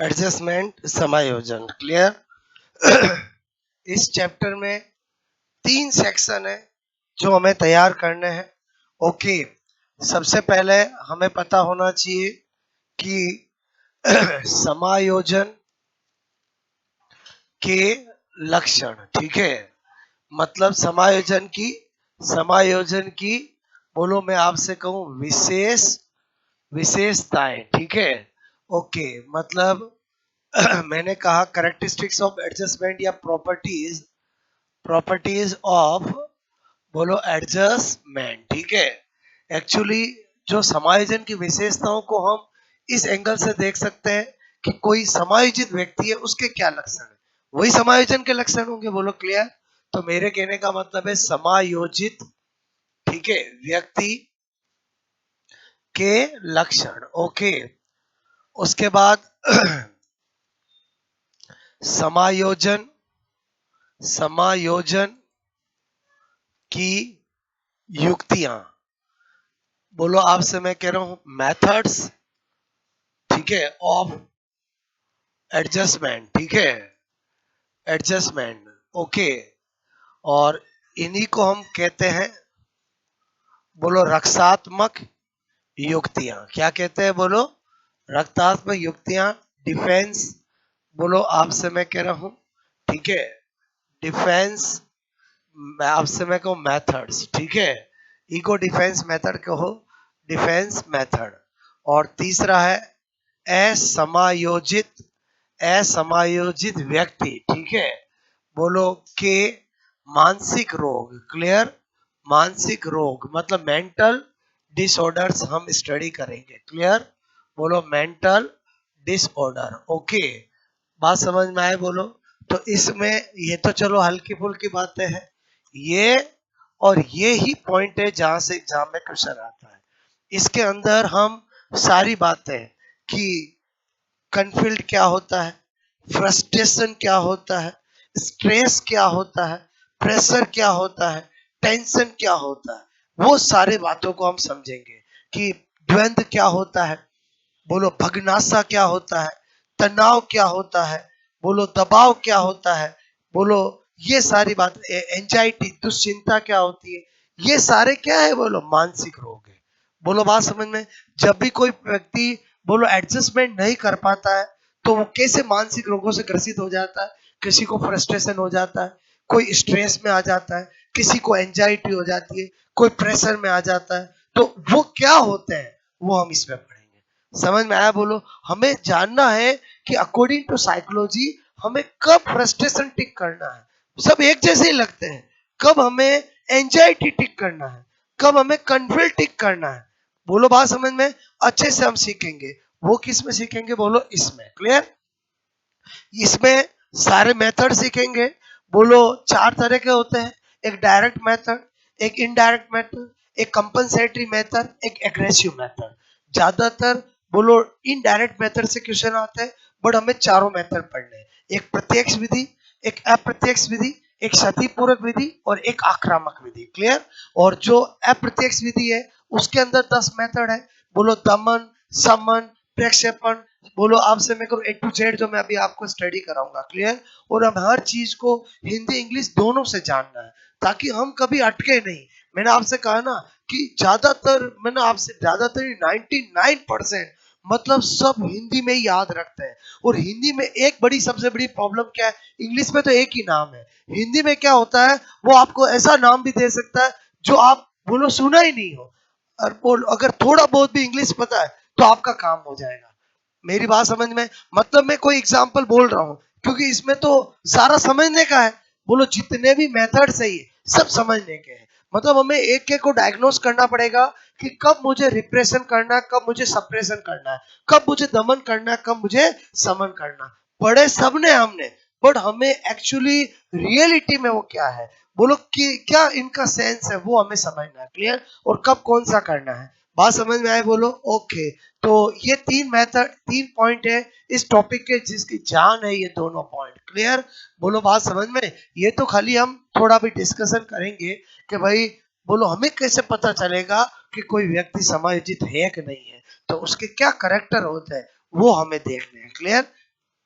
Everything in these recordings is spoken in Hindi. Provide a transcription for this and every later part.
एडजस्टमेंट समायोजन। क्लियर। इस चैप्टर में 3 सेक्शन है जो हमें तैयार करने हैं। ओके, सबसे पहले हमें पता होना चाहिए कि समायोजन के लक्षण। ठीक है, मतलब समायोजन की बोलो, मैं आपसे कहूं विशेषताएं। ठीक है, ओके, मतलब मैंने कहा कैरेक्टरिस्टिक्स ऑफ एडजस्टमेंट या प्रॉपर्टीज ऑफ बोलो एडजस्टमेंट। ठीक है, एक्चुअली जो समायोजन की विशेषताओं को हम इस एंगल से देख सकते हैं कि कोई समायोजित व्यक्ति है, उसके क्या लक्षण है, वही समायोजन के लक्षण होंगे। बोलो क्लियर। तो मेरे कहने का मतलब है समायोजित, ठीक है, व्यक्ति के लक्षण। ओके, उसके बाद समायोजन की युक्तियां। बोलो, आपसे मैं कह रहा हूं मेथड्स, ठीक है, ऑफ एडजस्टमेंट। ठीक है, एडजस्टमेंट। ओके, और इन्हीं को हम कहते हैं बोलो रक्षात्मक युक्तियां। क्या कहते हैं बोलो? रक्षात्मक युक्तियां, डिफेंस। बोलो, आपसे मैं कह रहा हूं, ठीक है, डिफेंस। मैं आपसे मैं कहूं मेथड्स। ठीक है, इको डिफेंस मेथड कहो, डिफेंस मेथड। और तीसरा है असमायोजित व्यक्ति। ठीक है, बोलो के मानसिक रोग। क्लियर, मानसिक रोग मतलब मेंटल डिसऑर्डर्स हम स्टडी करेंगे। क्लियर, बोलो मेंटल डिसऑर्डर। ओके, बात समझ में आए बोलो? तो इसमें ये तो चलो हल्की फुल्की बातें हैं, ये और ये ही पॉइंट है जहां से एग्जाम में क्वेश्चन आता है। इसके अंदर हम सारी बातें कि कन्फिल्ड क्या होता है, फ्रस्ट्रेशन क्या होता है, स्ट्रेस क्या होता है, प्रेशर क्या होता है, टेंशन क्या होता है, वो सारे बातों को हम समझेंगे कि द्वंद्व क्या होता है, बोलो भगनासा क्या होता है, तनाव क्या होता है, बोलो दबाव क्या होता है, बोलो ये सारी बात, एंजाइटी दुश्चिंता क्या होती है, ये सारे क्या है बोलो मानसिक रोग है। बोलो बात समझ में? जब भी कोई व्यक्ति बोलो एडजस्टमेंट नहीं कर पाता है तो वो कैसे मानसिक रोगों से ग्रसित हो जाता है। किसी को फ्रस्ट्रेशन हो जाता है, कोई स्ट्रेस में आ जाता है, किसी को एंजाइटी हो जाती है, कोई प्रेशर में आ जाता है। तो वो क्या होते हैं वो हम इसमें पढ़ेंगे। समझ में आया बोलो? हमें जानना है कि अकॉर्डिंग टू साइकोलॉजी हमें कब फ्रस्ट्रेशन टिक करना है, सब एक जैसे ही लगते हैं, कब हमें एंजाइटी टिक करना है, कब हमें कन्फ्लिक्ट टिक करना है। बोलो बात समझ में? अच्छे से हम सीखेंगे। वो किस में सीखेंगे बोलो? इसमें। क्लियर, इसमें सारे मेथड सीखेंगे। बोलो 4 तरह के होते हैं, एक डायरेक्ट मेथड, एक इनडायरेक्ट मेथड, एक कंपनसेटरी मेथड, एक एग्रेसिव मेथड। ज्यादातर बोलो इनडायरेक्ट मेथड से क्वेश्चन आते हैं, बट हमें चारों मेथड पढ़ने हैं। एक प्रत्यक्ष विधि, एक अप्रत्यक्ष विधि, एक क्षतिपूरक विधि और एक आक्रामक विधि। क्लियर, और जो अप्रत्यक्ष विधि है उसके अंदर 10 मेथड है। बोलो दमन, समन, प्रक्षेपण। बोलो आपसे मैं करूँ A to Z जो मैं अभी आपको स्टडी कराऊंगा। क्लियर, और हम हर चीज को हिंदी इंग्लिश दोनों से जानना है ताकि हम कभी अटके नहीं। मैंने आपसे कहा ना कि ज्यादातर 99% मतलब सब हिंदी में ही याद रखते हैं। और हिंदी में एक बड़ी सबसे बड़ी प्रॉब्लम क्या है, इंग्लिश में तो एक ही नाम है, हिंदी में क्या होता है वो आपको ऐसा नाम भी दे सकता है जो आप बोलो सुना ही नहीं हो। और बोल अगर थोड़ा बहुत भी इंग्लिश पता है तो आपका काम हो जाएगा। मेरी बात समझ में? मतलब मैं कोई एग्जांपल बोल रहा हूं क्योंकि इसमें तो सारा समझने का है। बोलो जितने भी मेथड सही है सब समझने के हैं। मतलब हमें एक एक को डायग्नोस करना पड़ेगा कि कब मुझे रिप्रेशन करना है, कब मुझे सप्रेशन करना है, कब मुझे दमन करना है, कब मुझे समन करना। पढ़े सबने हमने, बट हमें एक्चुअली रियलिटी में वो क्या है बोलो कि क्या इनका सेंस है वो हमें समझना है। क्लियर, और कब कौन सा करना है। बात समझ में आए बोलो? ओके, तो ये 3 पॉइंट है इस टॉपिक के जिसकी जान है ये दोनों पॉइंट। क्लियर, बोलो बात समझ में? ये तो खाली हम थोड़ा भी डिस्कशन करेंगे कि भाई बोलो हमें कैसे पता चलेगा कि कोई व्यक्ति समायोजित है कि नहीं है, तो उसके क्या करेक्टर होते हैं वो हमें देखने हैं। क्लियर,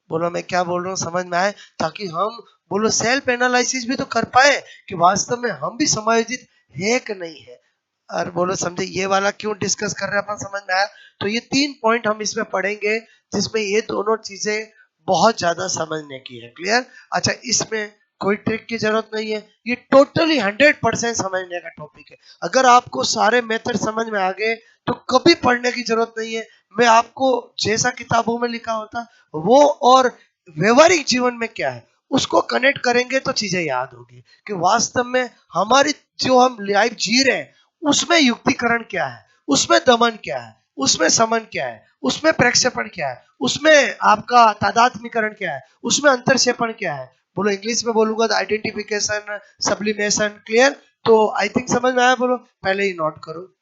बोलो मैं क्या बोल रहा हूँ समझ में आए, ताकि हम बोलो सेल्फ एनालिसिस भी तो कर पाए कि वास्तव में हम भी समायोजित है कि नहीं है। और बोलो समझे ये वाला क्यों डिस्कस कर रहे हैं अपन, समझ में आया। तो ये 3 पॉइंट हम इसमें पढ़ेंगे जिसमें ये दोनों चीजें बहुत ज्यादा समझने की है। क्लियर? अच्छा, इसमें कोई ट्रिक की जरूरत नहीं है, ये टोटली 100% समझने का टॉपिक है। अगर आपको सारे मेथड समझ में आ गए तो कभी पढ़ने की जरूरत नहीं है। मैं आपको जैसा किताबों में लिखा होता वो और व्यवहारिक जीवन में क्या है उसको कनेक्ट करेंगे तो चीजें याद होगी कि वास्तव में हमारी जो हम लाइफ जी रहे हैं उसमें युक्तिकरण क्या है, उसमें दमन क्या है, उसमें समन क्या है, उसमें प्रक्षेपण क्या है, उसमें आपका तादात्मीकरण क्या है, उसमें अंतरक्षेपण क्या है। बोलो इंग्लिश में बोलूंगा तो आइडेंटिफिकेशन, सब्लिमेशन। क्लियर? तो आई थिंक समझ में आया। बोलो पहले ही नोट करो।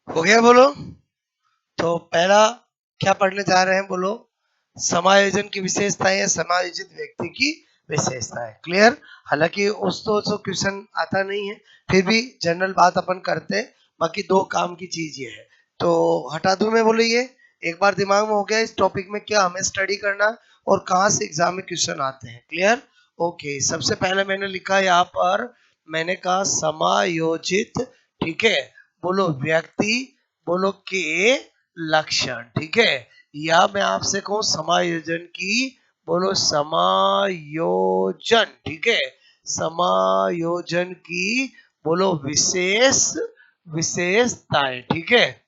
हो गया? बोलो। तो पहला क्या पढ़ने जा रहे हैं? बोलो समायोजन की विशेषताएं या समायोजित व्यक्ति की विशेषताएं। क्लियर? हालांकि उस तो क्वेश्चन आता नहीं है, फिर भी जनरल बात अपन करते हैं। बाकी दो काम की चीज ये है तो हटा दूं मैं। बोलो ये एक बार दिमाग में हो गया इस टॉपिक में क्या हमें स्टडी करना है और कहाँ से एग्जाम में क्वेश्चन आते हैं। क्लियर? ओके, सबसे पहले मैंने लिखा यहाँ पर, मैंने कहा समायोजित। ठीक है? बोलो व्यक्ति, बोलो के लक्षण। ठीक है? या मैं आपसे कहूं समायोजन की, बोलो समायोजन। ठीक है? समायोजन की बोलो विशेषताएं। ठीक है?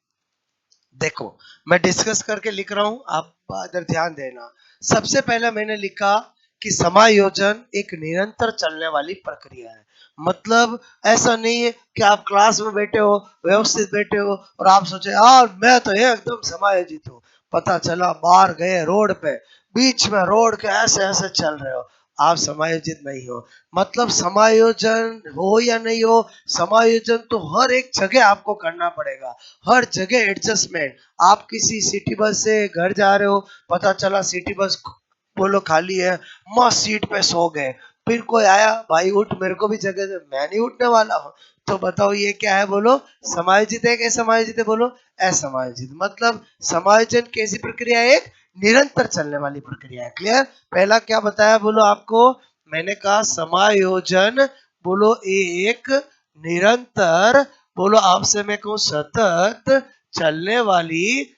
देखो मैं डिस्कस करके लिख रहा हूं, आप इधर ध्यान देना। सबसे पहले मैंने लिखा कि समायोजन एक निरंतर चलने वाली प्रक्रिया है। मतलब ऐसा नहीं है कि आप क्लास में बैठे हो, व्यवस्थित बैठे हो और आप सोचे यार मैं तो एकदम समायोजित हूँ, पता चला बाहर गए रोड पे, बीच में रोड के ऐसे ऐसे चल रहे हो, आप समायोजित नहीं हो। मतलब समायोजन हो या नहीं हो, समायोजन तो हर एक जगह आपको करना पड़ेगा, हर जगह एडजस्टमेंट। आप किसी सिटी बस से घर जा रहे हो, पता चला सिटी बस बोलो खाली है, मस्त सीट पे सो गए, फिर कोई आया भाई उठ मेरे को भी जगह दे, मैं नहीं उठने वाला हूँ। तो बताओ ये क्या है? बोलो समायोजित है कि असमायोजित है? बोलो असमायोजित। मतलब समायोजन कैसी प्रक्रिया है? एक निरंतर चलने वाली प्रक्रिया है। क्लियर? पहला क्या बताया बोलो आपको? मैंने कहा समायोजन बोलो एक निरंतर, बोलो आपसे मैं कहूं सतत चलने वाली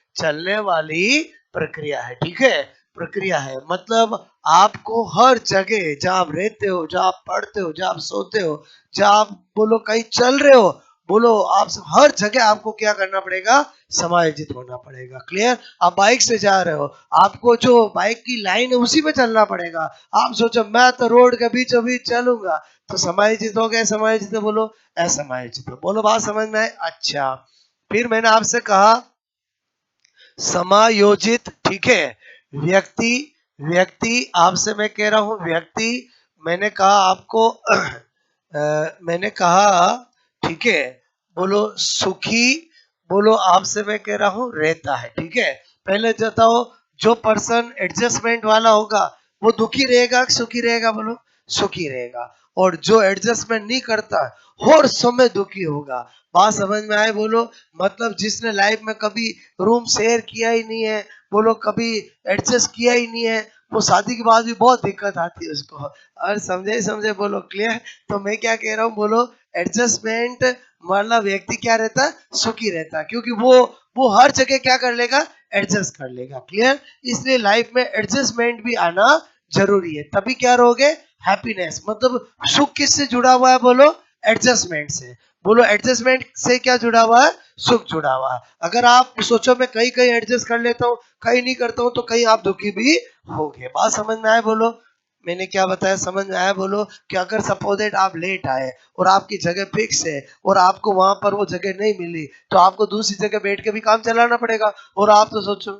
प्रक्रिया है। ठीक है? प्रक्रिया है मतलब आपको हर जगह जहां आप रहते हो, जहां आप पढ़ते हो, जहां आप सोते हो, जहां आप बोलो कहीं चल रहे हो, बोलो आप हर जगह आपको क्या करना पड़ेगा? समायोजित होना पड़ेगा। क्लियर? आप बाइक से जा रहे हो, आपको जो बाइक की लाइन है उसी में चलना पड़ेगा। आप सोचो मैं तो रोड के बीचों बीच चलूंगा, तो समायोजित हो गए? समायोजित है? बोलो असमायोजित हो। बोलो बात समझ में आए? अच्छा, फिर मैंने आपसे कहा समायोजित। ठीक है? व्यक्ति, व्यक्ति आपसे मैं कह रहा हूं व्यक्ति, मैंने कहा आपको मैंने कहा ठीक है, बोलो सुखी, बोलो आपसे मैं कह रहा हूँ रहता है, ठीक है। पहले बताओ, जो पर्सन एडजस्टमेंट वाला होगा वो दुखी रहेगा कि सुखी रहेगा? बोलो सुखी रहेगा। और जो एडजस्टमेंट नहीं करता हर समय दुखी होगा। बात समझ में आए? बोलो मतलब जिसने लाइफ में कभी रूम शेयर किया ही नहीं है, बोलो कभी एडजस्ट किया ही नहीं है, वो शादी के बाद भी बहुत दिक्कत आती है उसको। और समझे समझे? बोलो क्लियर? तो मैं क्या कह रहा हूँ, बोलो एडजस्टमेंट वाला व्यक्ति क्या रहता है? सुखी रहता है, क्योंकि वो हर जगह क्या कर लेगा? एडजस्ट कर लेगा। क्लियर? इसलिए लाइफ में एडजस्टमेंट भी आना जरूरी है, तभी क्या रहोगे? हैप्पीनेस। मतलब सुख किससे जुड़ा हुआ है? बोलो एडजस्टमेंट से। बोलो एडजस्टमेंट से क्या जुड़ा हुआ है? सुख जुड़ा हुआ है। अगर आप सोचो मैं कहीं कहीं एडजस्ट कर लेता हूँ, कहीं नहीं करता हूँ, तो कहीं आप दुखी भी होगे। बात समझ में आए? बोलो मैंने क्या बताया समझ में आया? बोलो कि अगर सपोज दैट आप लेट आए और आपकी जगह फिक्स है और आपको वहां पर वो जगह नहीं मिली, तो आपको दूसरी जगह बैठ के भी काम चलाना पड़ेगा। और आप तो सोचो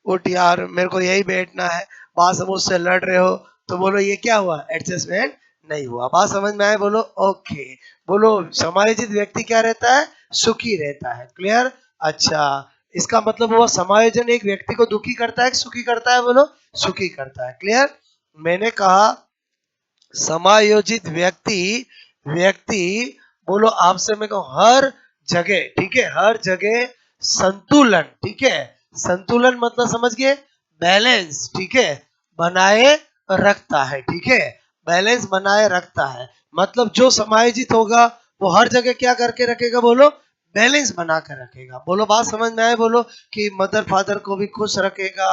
उठ यार मेरे को यही बैठना है, बात समझ से लड़ रहे हो, तो बोलो ये क्या हुआ? एडजस्टमेंट नहीं हुआ। बात समझ में आए? बोलो ओके। बोलो समायोजित व्यक्ति क्या रहता है? सुखी रहता है। क्लियर? अच्छा, इसका मतलब हुआ समायोजन एक व्यक्ति को दुखी करता है कि सुखी करता है? बोलो सुखी करता है। क्लियर? मैंने कहा समायोजित व्यक्ति व्यक्ति बोलो आपसे मैं कहूं हर जगह, ठीक है, हर जगह संतुलन, ठीक है, संतुलन मतलब समझ गए? बैलेंस, ठीक है, बनाए रखता है। ठीक है, बैलेंस बनाए रखता है। मतलब जो समायोजित होगा वो हर जगह क्या करके रखेगा? बोलो बैलेंस बना कर रखेगा। बोलो बात समझ में आए? बोलो कि मदर फादर को भी खुश रखेगा,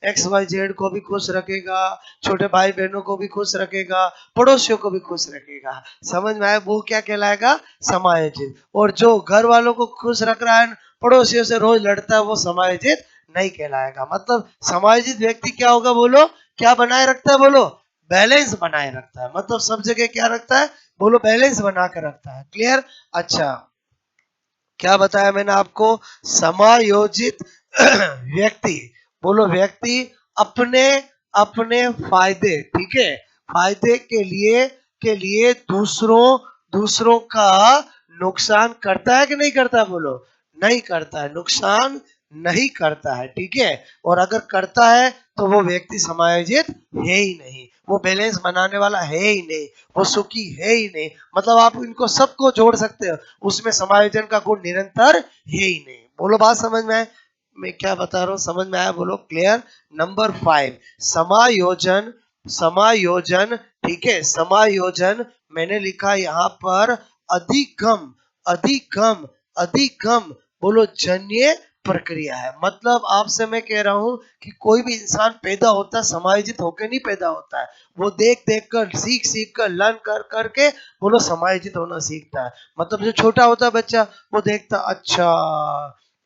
एक्स वाई जेड को भी खुश रखेगा, छोटे भाई बहनों को भी खुश रखेगा, पड़ोसियों को भी खुश रखेगा। समझ में आया? वो क्या कहलाएगा? समायोजित। और जो घर वालों को खुश रख रहा है, पड़ोसियों से रोज लड़ता है, वो समायोजित नहीं कहलाएगा। मतलब समायोजित व्यक्ति क्या होगा? बोलो क्या बनाए रखता है? बोलो बैलेंस बनाए रखता है। मतलब सब जगह क्या रखता है? बोलो बैलेंस बना कर रखता है। क्लियर? अच्छा, क्या बताया मैंने आपको? समायोजित व्यक्ति, बोलो व्यक्ति अपने अपने फायदे, ठीक है, फायदे के लिए दूसरों दूसरों का नुकसान करता है कि नहीं करता? बोलो नहीं करता है, नुकसान नहीं करता है। ठीक है, और अगर करता है तो वो व्यक्ति समायोजित है ही नहीं, वो बैलेंस बनाने वाला है ही नहीं, वो सुखी है ही नहीं। मतलब आप इनको सबको जोड़ सकते हो, उसमें समायोजन का गुण निरंतर है ही नहीं। बोलो बात समझ में आए? मैं क्या बता रहा हूँ समझ में आया? बोलो क्लियर? नंबर 5 समायोजन। समायोजन, ठीक है, समायोजन मैंने लिखा यहाँ पर अधिगम। अधिगम, अधिगम बोलो जन्य प्रक्रिया है। मतलब आपसे मैं कह रहा हूँ कि कोई भी इंसान पैदा होता है समायोजित होकर नहीं पैदा होता है, वो देख देख कर सीख सीख कर लर्न कर करके बोलो समायोजित होना सीखता है। मतलब जो छोटा होता है बच्चा, वो देखता अच्छा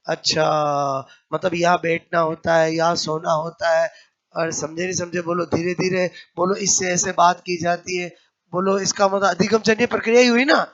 अच्छा, मतलब यहाँ बैठना होता है, यहाँ सोना होता है, और समझे नहीं समझे? बोलो धीरे धीरे बोलो इससे ऐसे बात की जाती है। बोलो इसका मतलब अधिगम जन्य प्रक्रिया ही हुई ना।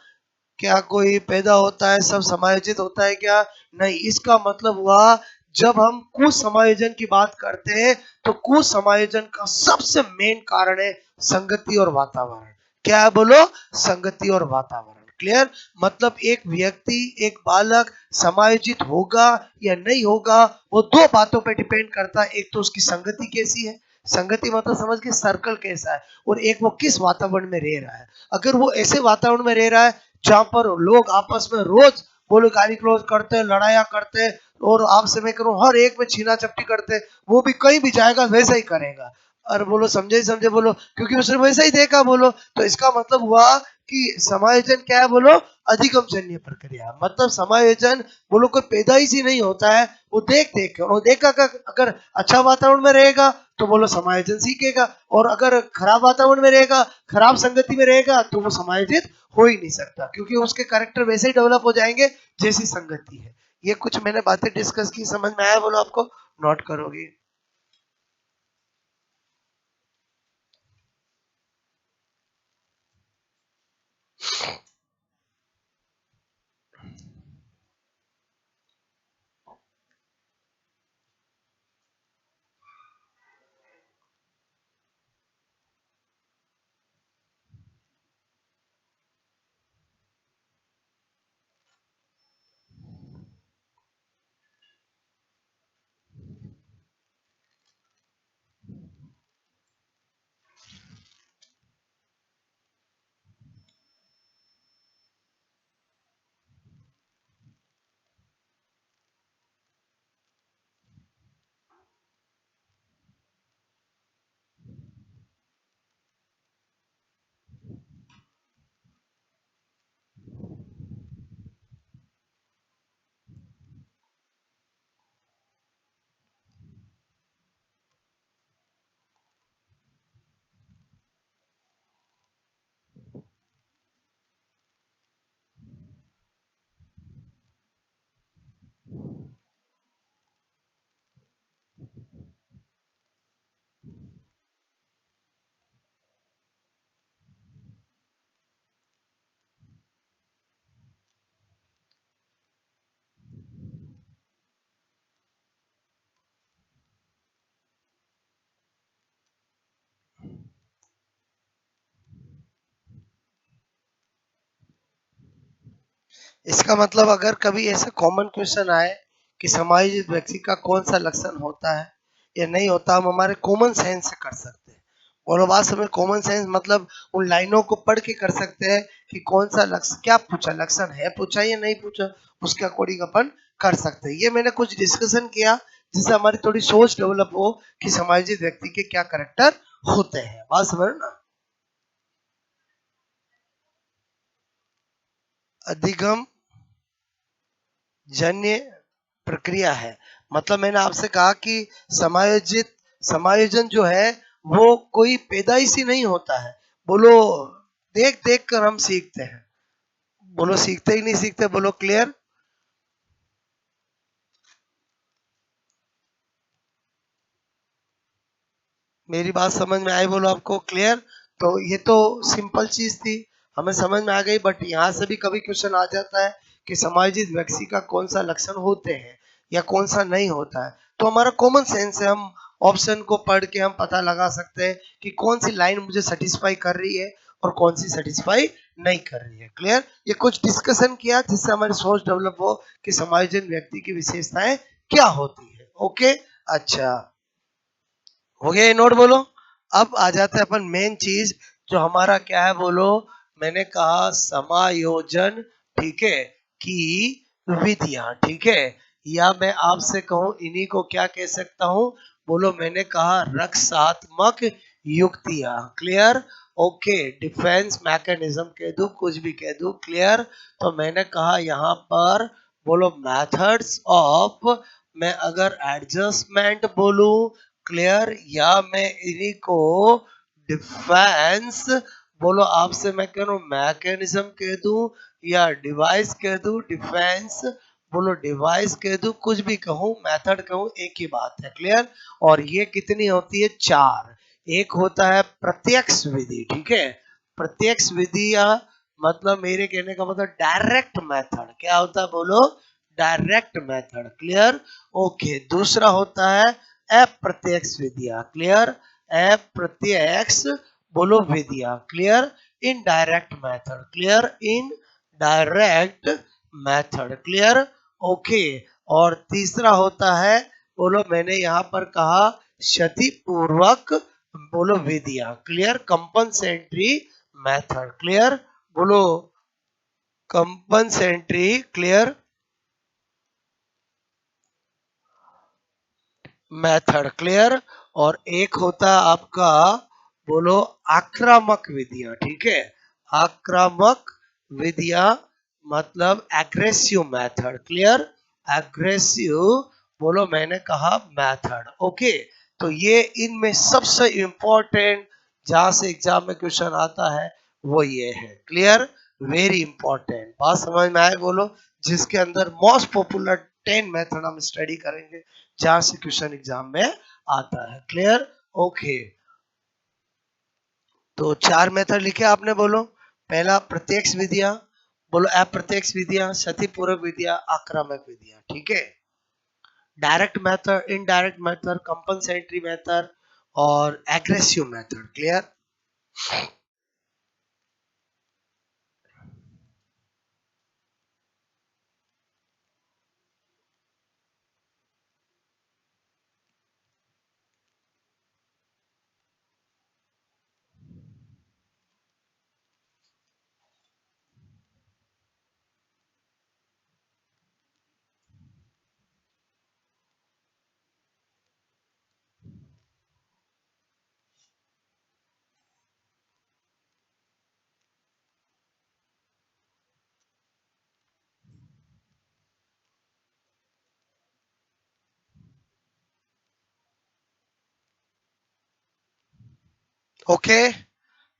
क्या कोई पैदा होता है सब समायोजित होता है क्या? नहीं, इसका मतलब हुआ जब हम कुसमायोजन की बात करते हैं तो कुसमायोजन का सबसे मेन कारण है संगति और वातावरण। क्या है? बोलो संगति और वातावरण। क्लियर? मतलब एक व्यक्ति, एक बालक समायोजित होगा या नहीं होगा, वो दो बातों पे डिपेंड करता है। एक तो उसकी संगति कैसी है, संगति मतलब समझ के सर्कल कैसा है, और एक वो किस वातावरण में रह रहा है। अगर वो ऐसे वातावरण में रह रहा है जहां पर लोग आपस में रोज बोलो गाली क्लोज करते हैं, लड़ाया करते हैं, और आपसे मैं करूं हर एक में छीना चपटी करते हैं, वो भी कहीं भी जाएगा वैसा ही करेगा। और बोलो समझे ही समझे? बोलो क्योंकि उसने वैसा ही देखा। बोलो तो इसका मतलब हुआ कि समायोजन क्या है? बोलो अधिगम जन्य प्रक्रिया। मतलब समायोजन बोलो कोई पैदा ही से नहीं होता है, वो देख देख के, वो देखा अगर अच्छा वातावरण में रहेगा तो बोलो समायोजन सीखेगा, और अगर खराब वातावरण में रहेगा, खराब संगति में रहेगा, तो वो समायोजित हो ही नहीं सकता, क्योंकि उसके कैरेक्टर वैसे ही डेवलप हो जाएंगे जैसी संगति है। ये कुछ मैंने बातें डिस्कस की, समझ में आया? बोलो आपको नोट करोगे? इसका मतलब अगर कभी ऐसा कॉमन क्वेश्चन आए कि समायोजित व्यक्ति का कौन सा लक्षण होता है या नहीं होता, हम हमारे कॉमन सेंस से कर सकते हैं। बोलो बात समझ। कॉमन सेंस मतलब उन लाइनों को पढ़ के कर सकते हैं कि कौन सा लक्षण, क्या पूछा, लक्षण है पूछा या नहीं पूछा, उसके अकॉर्डिंग अपन कर सकते हैं। ये मैंने कुछ डिस्कशन किया जिससे हमारी थोड़ी सोच डेवलप हो कि समायोजित व्यक्ति के क्या कैरेक्टर होते हैं। बात समझ ना। अधिगम जन्य प्रक्रिया है, मतलब मैंने आपसे कहा कि समायोजित समायोजन जो है वो कोई पैदाइशी नहीं होता है। बोलो देख देख कर हम सीखते हैं। बोलो सीखते ही नहीं सीखते। बोलो क्लियर। मेरी बात समझ में आई? बोलो आपको क्लियर। तो ये तो सिंपल चीज थी, हमें समझ में आ गई। बट यहाँ से भी कभी क्वेश्चन आ जाता है कि समायोजित व्यक्ति का कौन सा लक्षण होते हैं या कौन सा नहीं होता है। तो हमारा कॉमन सेंस है, हम ऑप्शन को पढ़ के हम पता लगा सकते हैं कि कौन सी लाइन मुझे सेटिस्फाई कर रही है और कौन सी सेटिस्फाई नहीं कर रही है। क्लियर। ये कुछ डिस्कशन किया जिससे हमारी सोच डेवलप हो कि समायोजन व्यक्ति की विशेषताएं क्या होती है। ओके। अच्छा, हो गया ये नोट। बोलो अब आ जाते हैं अपन मेन चीज जो हमारा क्या है। बोलो मैंने कहा समायोजन, ठीक है, की विधियां, ठीक है, या मैं आपसे कहूं इन्हीं को क्या कह सकता हूं। बोलो मैंने कहा रक्षात्मक युक्तियां। क्लियर। ओके। डिफेंस मैकेनिज्म कह दूं, कुछ भी कह दूं। क्लियर। तो मैंने कहा यहाँ पर बोलो मेथड्स ऑफ, मैं अगर एडजस्टमेंट बोलूं, क्लियर, या मैं इन्हीं को डिफेंस, बोलो आपसे मैं कह रहा हूं मैकेनिज्म कह दूं या डिवाइस कह दूं, डिफेंस, बोलो डिवाइस कह दूं, कुछ भी कहूं, मेथड कहूं, एक ही बात है। क्लियर। और ये कितनी होती है? चार। एक होता है प्रत्यक्ष विधि, ठीक है। प्रत्यक्ष विधि या मतलब मेरे कहने का मतलब डायरेक्ट मेथड। क्या होता है? बोलो डायरेक्ट मेथड। क्लियर। ओके। दूसरा होता है अप्रत्यक्ष विधियां। क्लियर। अप्रत्यक्ष बोलो विधियां। Clear. Indirect method. Clear. In direct method. Clear. Okay. और तीसरा होता है बोलो मैंने यहाँ पर कहा क्षतिपूर्वक बोलो विधियां। क्लियर। Compensatory method. क्लियर। बोलो कंपनसेटरी। Clear method. क्लियर। और एक होता है आपका बोलो आक्रामक विधियां, ठीक है। आक्रामक विधियां मतलब एग्रेसिव मेथड। क्लियर। एग्रेसिव बोलो मैंने कहा मेथड। ओके। तो ये इनमें सबसे इंपॉर्टेंट जहां से एग्जाम में क्वेश्चन आता है वो ये है। क्लियर। Very important. बात समझ में आए? बोलो जिसके अंदर मोस्ट पॉपुलर 10 मेथड हम स्टडी करेंगे जहां से क्वेश्चन एग्जाम में आता है। क्लियर। ओके। तो चार मेथड लिखे आपने। बोलो पहला प्रत्यक्ष विधियां, बोलो अप्रत्यक्ष विधियां, क्षतिपूर्वक विधियां, आक्रामक विधियां, ठीक है। Direct method, indirect method, compensatory method और एग्रेसिव मेथड। क्लियर। ओके।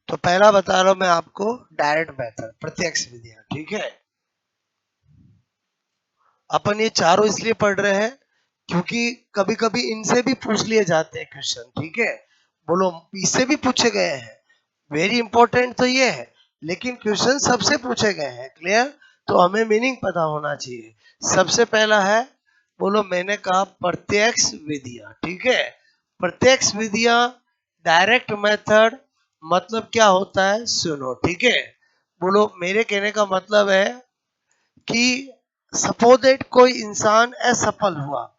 तो पहला बता रहा हूं मैं आपको, डायरेक्ट मेथड, प्रत्यक्ष विधियां, ठीक है। अपन ये चारों इसलिए पढ़ रहे हैं क्योंकि कभी कभी इनसे भी पूछ लिए जाते हैं क्वेश्चन, ठीक है। बोलो इससे भी पूछे गए हैं, वेरी इंपॉर्टेंट तो ये है, लेकिन क्वेश्चन सबसे पूछे गए हैं, क्लियर। तो हमें मीनिंग पता होना चाहिए। सबसे पहला है, बोलो मैंने कहा प्रत्यक्ष विधियां, ठीक है। प्रत्यक्ष विधियां, डायरेक्ट मेथड, मतलब क्या होता है सुनो, ठीक है। बोलो मेरे कहने का मतलब है कि सपोज दैट कोई इंसान असफल हुआ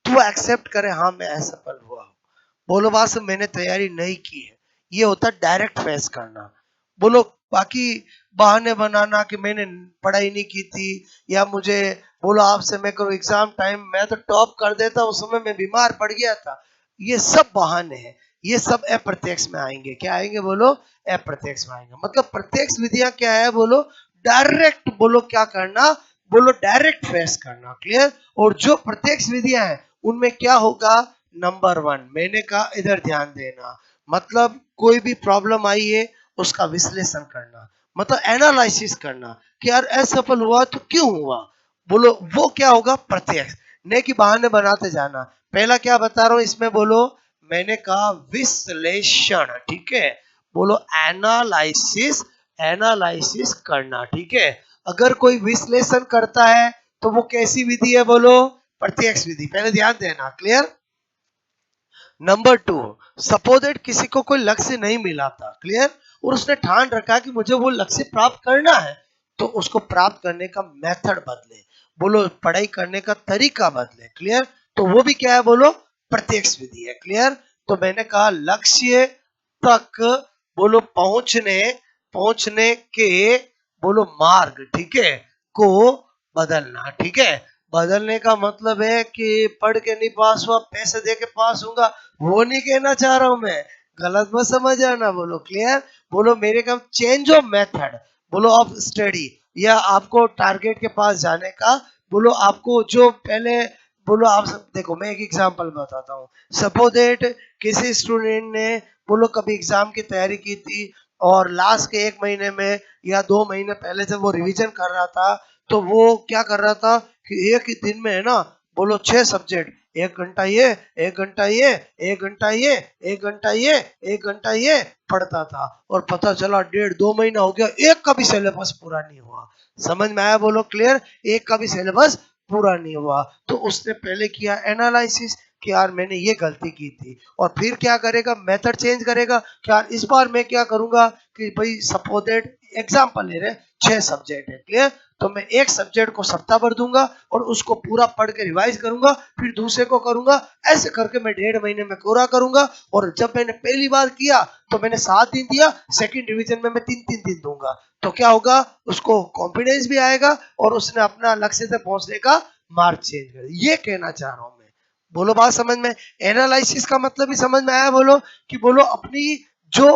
तो एक्सेप्ट करे, हाँ मैं असफल हुआ। बोलो बात से मैंने तैयारी नहीं की है, ये होता है डायरेक्ट फेस करना। बोलो बाकी बहाने बनाना कि मैंने पढ़ाई नहीं की थी, या मुझे बोलो आपसे मैं करूँ एग्जाम टाइम मैं तो टॉप कर देता, उस समय मैं बीमार पड़ गया था, ये सब बहाने हैं। ये सब अप्रत्यक्ष में आएंगे। क्या आएंगे बोलो? अप्रत्यक्ष में आएंगे। मतलब प्रत्यक्ष विधियां क्या है बोलो? डायरेक्ट बोलो क्या करना, बोलो डायरेक्ट फेस करना, क्लियर। और जो प्रत्यक्ष विधियां हैं उनमें क्या होगा? नंबर 1 मैंने कहा इधर ध्यान देना, मतलब कोई भी प्रॉब्लम आई है उसका विश्लेषण करना, मतलब एनालिसिस करना कि यार असफल हुआ तो क्यों हुआ। बोलो वो क्या होगा? प्रत्यक्ष। ने की बहाने बनाते जाना। पहला क्या बता रहा हूं इसमें बोलो, मैंने कहा विश्लेषण, ठीक है। बोलो एनालिसिस, एनालिसिस करना, ठीक है। अगर कोई विश्लेषण करता है तो वो कैसी विधि है बोलो? प्रत्यक्ष विधि। पहले ध्यान देना, क्लियर। नंबर 2, सपोजेट किसी को कोई लक्ष्य नहीं मिला था, क्लियर, और उसने ठान रखा कि मुझे वो लक्ष्य प्राप्त करना है, तो उसको प्राप्त करने का मेथड बदले, बोलो पढ़ाई करने का तरीका बदले, क्लियर। तो वो भी क्या है बोलो? प्रत्यक्ष विधि है, क्लियर। तो मैंने कहा लक्ष्य तक बोलो पहुंचने, पहुंचने के बोलो मार्ग, ठीक है, को बदलना, ठीक है। बदलने का मतलब है कि पढ़ के नहीं पास हुआ पैसे दे के पास होऊंगा, वो नहीं कहना चाह रहा हूं मैं, गलत मत समझ आना, बोलो क्लियर। बोलो मेरे काम चेंज ऑफ मेथड, बोलो ऑफ स्टडी, या आपको टारगेट के पास जाने का, बोलो आपको जो पहले बोलो आप सब देखो, मैं एक एग्जांपल बताता हूँ। सपोज दैट किसी स्टूडेंट ने बोलो कभी एग्जाम की तैयारी की थी, और लास्ट के 1 महीने में या 2 महीने पहले जब वो रिवीजन कर रहा था, तो वो क्या कर रहा था कि एक ही दिन में है ना बोलो 6 सब्जेक्ट, 1 घंटा ये, 1 घंटा ये, 1 घंटा ये, 1 घंटा ये, 1 घंटा ये पढ़ता था, और पता चला 1.5-2 महीना हो गया, एक का भी सिलेबस पूरा नहीं हुआ। समझ में आया बोलो क्लियर? एक का भी सिलेबस पूरा नहीं हुआ। तो उसने पहले किया एनालिसिस कि यार मैंने ये गलती की थी, और फिर क्या करेगा? मेथड चेंज करेगा कि यार इस बार मैं क्या करूंगा कि भाई सपोजेड एग्जांपल ले रहे 6 सब्जेक्ट है, क्लियर, तो मैं एक सब्जेक्ट को सप्ताह भर दूंगा और उसको पूरा पढ़ के रिवाइज करूंगा, फिर दूसरे को करूंगा, ऐसे करके मैं 1.5 महीने में पूरा करूंगा। और जब मैंने पहली बार किया तो मैंने 7 दिन दिया, सेकंड रिवीजन में मैं 3-3 दिन दूंगा, तो क्या होगा? उसको कॉन्फिडेंस भी आएगा और उसने अपना लक्ष्य से पहुंचने का मार्ग चेंज कर। ये कहना चाह रहा हूं मैं, बोलो बात समझ में? एनालिसिस का मतलब भी समझ में आया बोलो? कि बोलो अपनी जो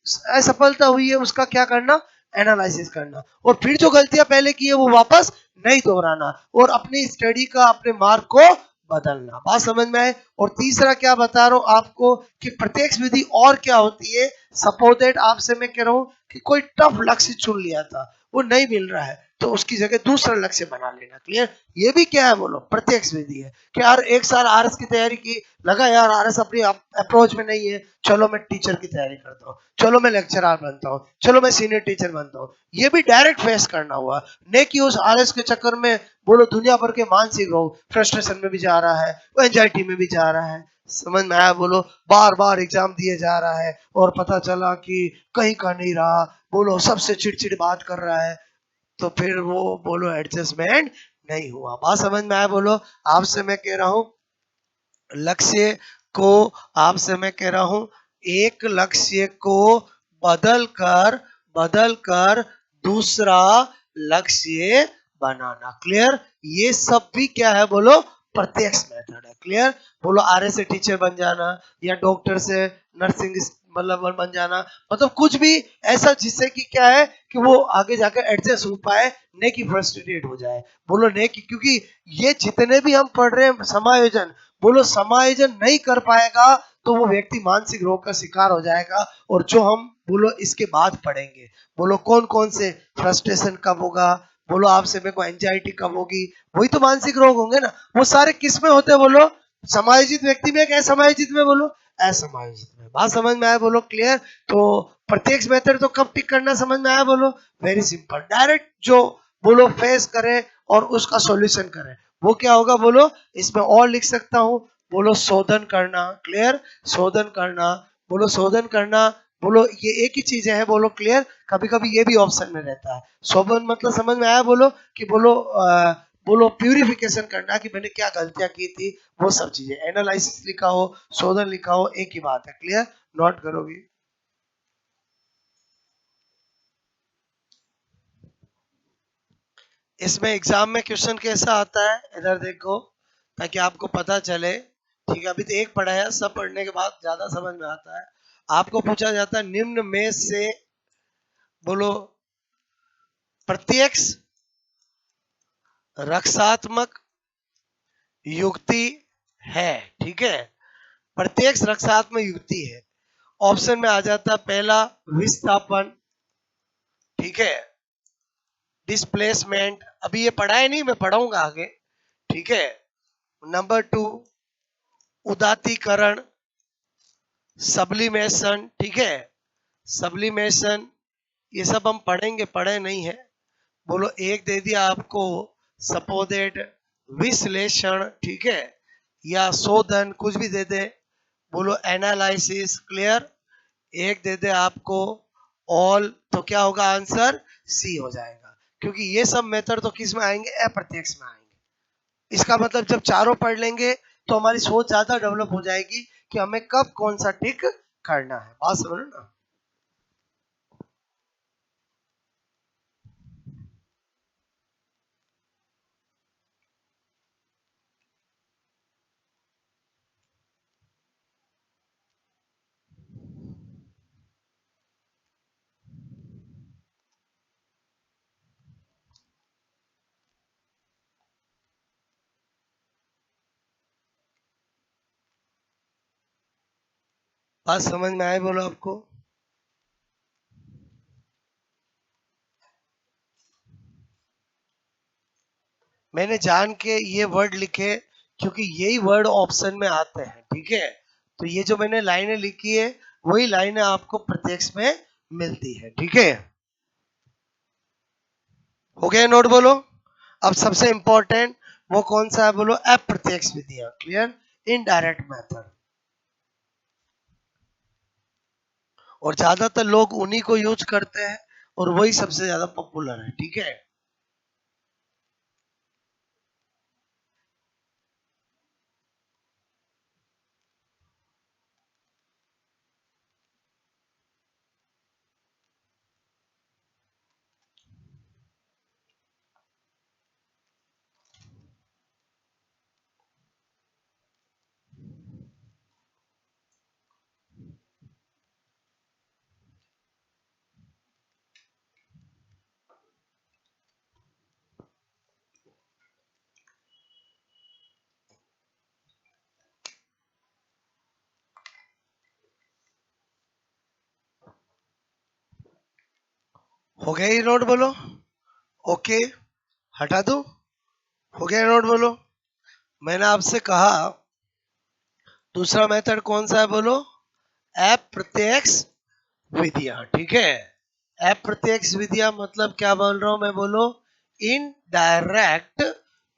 असफलता हुई है उसका क्या करना? एनालिसिस करना, और फिर जो गलतियां पहले की है वो वापस नहीं दोहराना, और अपनी स्टडी का अपने मार्ग को बदलना। बात समझ में आए? और तीसरा क्या बता रहा हूं आपको कि प्रत्यक्ष विधि और क्या होती है। सपोज दैट आपसे मैं कह रहा हूं कि कोई टफ लक्ष्य चुन लिया था, वो नहीं मिल रहा है, तो उसकी जगह दूसरा लक्ष्य बना लेना, क्लियर। ये भी क्या है बोलो? प्रत्यक्ष विधि है कि यार 1 साल आरएस की तैयारी की, लगा यार आरएस अपनी अप्रोच में नहीं है, चलो मैं टीचर की तैयारी करता हूँ, चलो मैं लेक्चरर बनता हूँ, चलो मैं सीनियर टीचर बनता हूँ। ये भी डायरेक्ट फेस करना हुआ, ने कि उस आरएस के चक्कर में बोलो दुनिया भर के मानसिक रोग, फ्रस्ट्रेशन में भी जा रहा है, वो एंजाइटी में भी जा रहा है। समझ में आया बोलो? बार बार एग्जाम दिए जा रहा है और पता चला कि कहीं का नहीं रहा, बोलो सबसे चिड़चिड़ बात कर रहा है, तो फिर वो बोलो एडजस्टमेंट नहीं हुआ। बात समझ में आया बोलो? आपसे मैं कह रहा हूं लक्ष्य को, आपसे मैं कह रहा हूं एक लक्ष्य को बदल कर दूसरा लक्ष्य बनाना, क्लियर। ये सब भी क्या है बोलो? प्रत्यक्ष मेथड है, क्लियर। बोलो आरए से टीचर बन जाना, या डॉक्टर से नर्सिंग मतलब बन जाना, मतलब कुछ भी ऐसा जिससे कि क्या है कि वो आगे जाकर एडजस्ट हो पाए, ने की फ्रस्ट्रेटेड हो जाए, बोलो ने की, क्योंकि ये जितने भी हम पढ़ रहे हैं समायोजन, बोलो समायोजन नहीं कर पाएगा तो वो व्यक्ति मानसिक रोग का शिकार हो जाएगा। और जो हम बोलो इसके बाद पढ़ेंगे, बोलो कौन कौन से फ्रस्ट्रेशन कब होगा, बोलो आपसे मेरे को एंजाइटी कब होगी, वही तो मानसिक रोग होंगे ना। वो सारे किस में होते हैं बोलो? समायोजित व्यक्ति में कि असमायोजित में बोलो, असमायोजित में। बात समझ में आया बोलो, क्लियर। तो प्रत्यक्ष मेथड तो कब टिक करना समझ में आया बोलो, वेरी सिंपल, डायरेक्ट जो बोलो फेस करे और उसका सॉल्यूशन करे, वो क्या होगा बोलो, इसमें और लिख सकता हूं, बोलो शोधन करना, क्लियर, शोधन करना, बोलो शोधन करना, बोलो ये एक ही चीज है बोलो, क्लियर। कभी कभी ये भी ऑप्शन में रहता है, शोधन मतलब समझ में आया बोलो कि बोलो बोलो प्यूरिफिकेशन करना कि मैंने क्या गलतियां की थी, वो सब चीजें, एनालिसिस लिखा हो, शोधन लिखा हो, एक ही बात है, क्लियर, नोट करोगे। इसमें एग्जाम में क्वेश्चन कैसा आता है इधर देखो, ताकि आपको पता चले, ठीक है। अभी तो एक पढ़ा है, सब पढ़ने के बाद ज्यादा समझ में आता है। आपको पूछा जाता है निम्न में से बोलो प्रत्यक्ष रक्षात्मक युक्ति है, ठीक है, प्रत्यक्ष रक्षात्मक युक्ति है। ऑप्शन में आ जाता है पहला विस्थापन, ठीक है, डिस्प्लेसमेंट, अभी ये पढ़ा है नहीं, मैं पढ़ाऊंगा आगे, ठीक है। नंबर 2 उदातीकरण, सब्लिमेशन, ठीक है, सब्लिमेशन, ये सब हम पढ़ेंगे, पढ़े नहीं है। बोलो एक दे दिया आपको सपोदेट, विश्लेषण, ठीक है, या शोधन, कुछ भी दे दे, बोलो एनालिसिस, क्लियर, एक दे दे आपको ऑल, तो क्या होगा आंसर, सी हो जाएगा, क्योंकि ये सब मेथड तो किस में आएंगे, अप्रत्यक्ष में आएंगे। इसका मतलब जब चारों पढ़ लेंगे तो हमारी सोच ज्यादा डेवलप हो जाएगी कि हमें कब कौन सा टिक करना है, बात समझ ना। बात समझ में आए बोलो आपको। मैंने जान के ये वर्ड लिखे क्योंकि यही वर्ड ऑप्शन में आते हैं, ठीक है। तो ये जो मैंने लाइनें लिखी है वही लाइनें आपको प्रत्यक्ष में मिलती है, ठीक है। हो गया नोट बोलो। अब सबसे इंपॉर्टेंट वो कौन सा है बोलो, अप्रत्यक्ष विधियां, क्लियर, इनडायरेक्ट मेथड। और ज्यादातर लोग उन्हीं को यूज करते हैं और वही सबसे ज्यादा पॉपुलर है, ठीक है। हो गया ये नोट बोलो, ओके, हटा दो, हो गया नोट बोलो। मैंने आपसे कहा दूसरा मेथड कौन सा है बोलो, अप्रत्यक्ष विधियां, ठीक है। अप्रत्यक्ष विधियां मतलब क्या बोल रहा हूं मैं बोलो, इनडायरेक्ट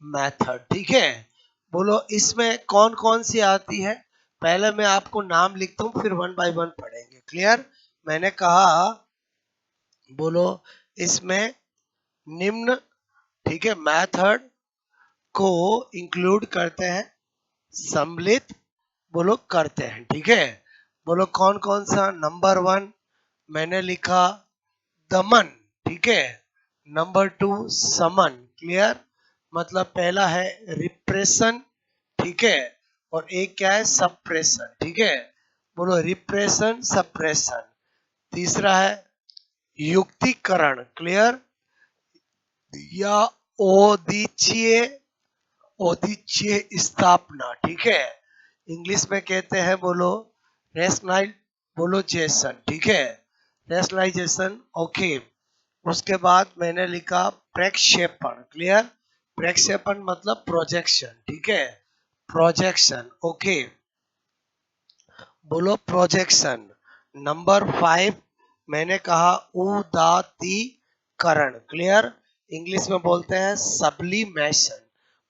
मेथड, ठीक है। बोलो इसमें कौन कौन सी आती है, पहले मैं आपको नाम लिखता हूं फिर वन बाय वन पढ़ेंगे, क्लियर। मैंने कहा बोलो इसमें निम्न, ठीक है, मेथड को इंक्लूड करते हैं, सम्मिलित बोलो करते हैं, ठीक है। बोलो कौन कौन सा, नंबर 1 मैंने लिखा दमन, ठीक है, नंबर 2 समन, क्लियर, मतलब पहला है रिप्रेशन, ठीक है, और एक क्या है सप्रेशन, ठीक है। बोलो रिप्रेशन सप्रेशन। तीसरा है युक्तिकरण, क्लियर, या ओदीच्य, ओदीच्य स्थापना, ठीक है, इंग्लिश में कहते हैं बोलो रेशनल, बोलो जेसन, ठीक है, रेशनलाइजेशन, ओके। उसके बाद मैंने लिखा प्रक्षेपण, क्लियर, प्रक्षेपण मतलब प्रोजेक्शन, ठीक है, प्रोजेक्शन, ओके, बोलो प्रोजेक्शन। नंबर 5 मैंने कहा उदातीकरण, क्लियर, इंग्लिश में बोलते हैं सब्लिमेशन,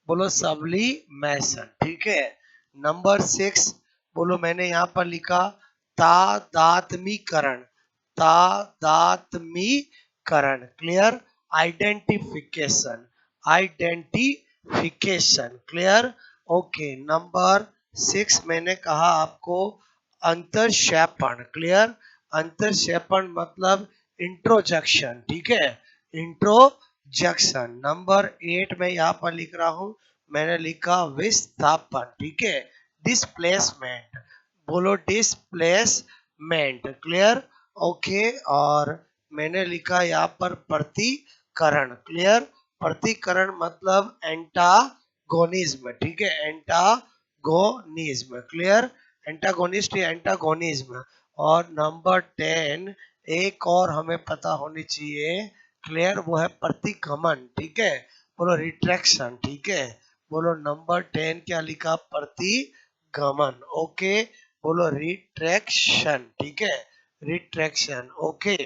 बोलो सब्लिमेशन, ठीक है। नंबर 6 बोलो, मैंने यहाँ पर लिखा तादात्मीकरण, तादात्मीकरण, clear, identification, identification, clear, okay. Number 6 मैंने कहा आपको अंतरक्षेपण, क्लियर, अंतरक्षेपण मतलब इंट्रोजक्शन, ठीक है, इंट्रोजक्शन। नंबर 8 मैं यहाँ पर लिख रहा हूं, मैंने लिखा विस्थापन, ठीक है, डिस्प्लेसमेंट, बोलो डिस्प्लेसमेंट, क्लियर, ओके। और मैंने लिखा यहाँ पर प्रतिकरण, क्लियर, प्रतिकरण मतलब एंटागोनिज्म, ठीक है, एंटागोनिज्म, क्लियर, एंटागोनिस्ट या एंटागोनिज्म। और नंबर 10 एक और हमें पता होनी चाहिए, क्लियर, वो है प्रतिगमन, ठीक है, बोलो रिट्रैक्शन, ठीक है, बोलो नंबर 10 क्या लिखा, प्रतिगमन, ओके, बोलो रिट्रैक्शन, ठीक है, रिट्रैक्शन, ओके।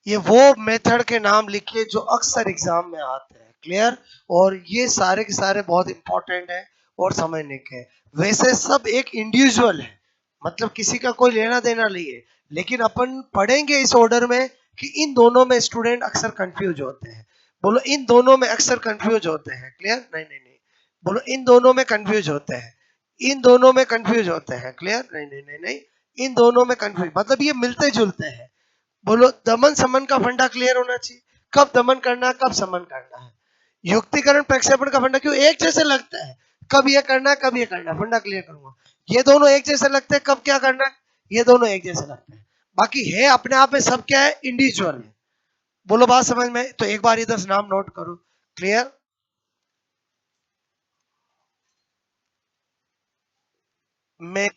ये वो मेथड के नाम लिखिए जो अक्सर एग्जाम में आते हैं, क्लियर, और ये सारे के सारे बहुत इंपॉर्टेंट है और समझने के हैं। वैसे सब एक इंडिविजुअल है, मतलब किसी का कोई लेना देना नहीं है, लेकिन अपन पढ़ेंगे इस ऑर्डर में कि इन दोनों में स्टूडेंट अक्सर कंफ्यूज होते हैं, बोलो इन दोनों में अक्सर कंफ्यूज होते हैं, क्लियर, नहीं नहीं नहीं, बोलो इन दोनों में कंफ्यूज होते हैं, इन दोनों में कंफ्यूज होते हैं, क्लियर, नहीं नहीं नहीं नहीं, इन दोनों में कंफ्यूज मतलब ये मिलते जुलते हैं। बोलो दमन समन का फंडा क्लियर होना चाहिए, कब दमन करना है कब समन करना है। युक्तिकरण प्रक्षेपण का फंडा क्यों एक जैसे लगता है, कब ये करना है कब ये करना है, फंडा क्लियर करूंगा। ये दोनों एक जैसे लगते हैं, कब क्या करना है, ये दोनों एक जैसे लगते हैं। बाकी है अपने आप में सब क्या है, इंडिविजुअल है। बोलो बात समझ में, तो एक बार ये 10 नाम नोट करो, क्लियर। मैं